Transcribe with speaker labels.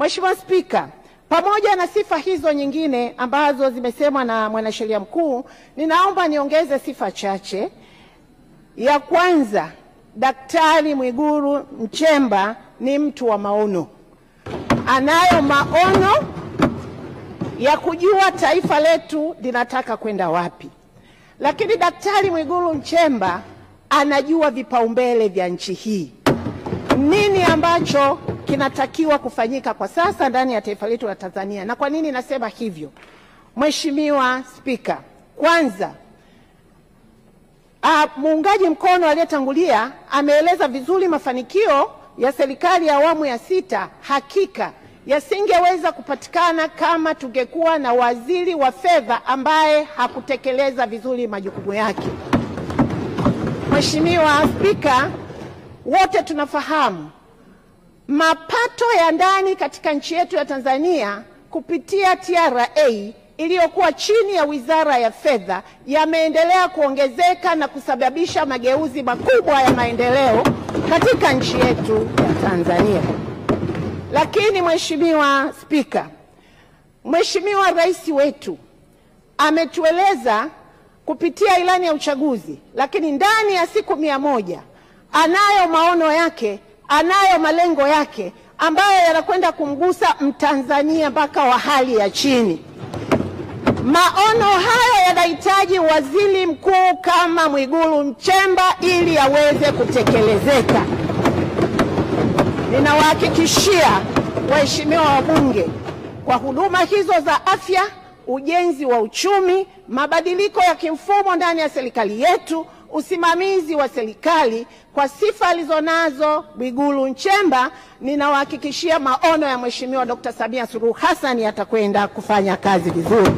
Speaker 1: Mheshimiwa Spika, pamoja na sifa hizo nyingine ambazo zimesemwa na mwanasheria mkuu, ninaomba niongeze sifa chache. Ya kwanza, Daktari Mwigulu Nchemba ni mtu wa maono. Anayo maono ya kujua taifa letu linataka kwenda wapi. Lakini Daktari Mwigulu Nchemba anajua vipaumbele vya nchi hii. Nini ambacho kinatakiwa kufanyika kwa sasa ndani ya taifa letu la Tanzania. Na kwa nini nasema hivyo? Mheshimiwa Spika, kwanza muungaji mkono aliyetangulia ameeleza vizuri mafanikio ya serikali ya awamu ya 6. Hakika yasingeweza kupatikana kama tungekuwa na waziri wa fedha ambaye hakutekeleza vizuri majukumu yake. Mheshimiwa Spika, wote tunafahamu mapato ya ndani katika nchi yetu ya Tanzania kupitia TRA iliyokuwa chini ya Wizara ya Fedha yameendelea kuongezeka na kusababisha mageuzi makubwa ya maendeleo katika nchi yetu ya Tanzania. Lakini Mheshimiwa Spika, Mheshimiwa Rais wetu ametueleza kupitia ilani ya uchaguzi, lakini ndani ya siku 100 anayo maono yake, anayo malengo yake ambayo yanakwenda kumgusa Mtanzania mpaka wa hali ya chini. Maono haya yanahitaji waziri mkuu kama Mwigulu Nchemba ili yaweze kutekelezeka. Ninawahakikishia waheshimiwa wabunge, kwa huduma hizo za afya, ujenzi wa uchumi, mabadiliko ya kimfumo ndani ya serikali yetu, usimamizi wa serikali, kwa sifa alizonazo Mwigulu Nchemba, ninawahakikishia maono ya Mheshimiwa Dr. Samia Suluhu Hassan yatakwenda kufanya kazi vizuri.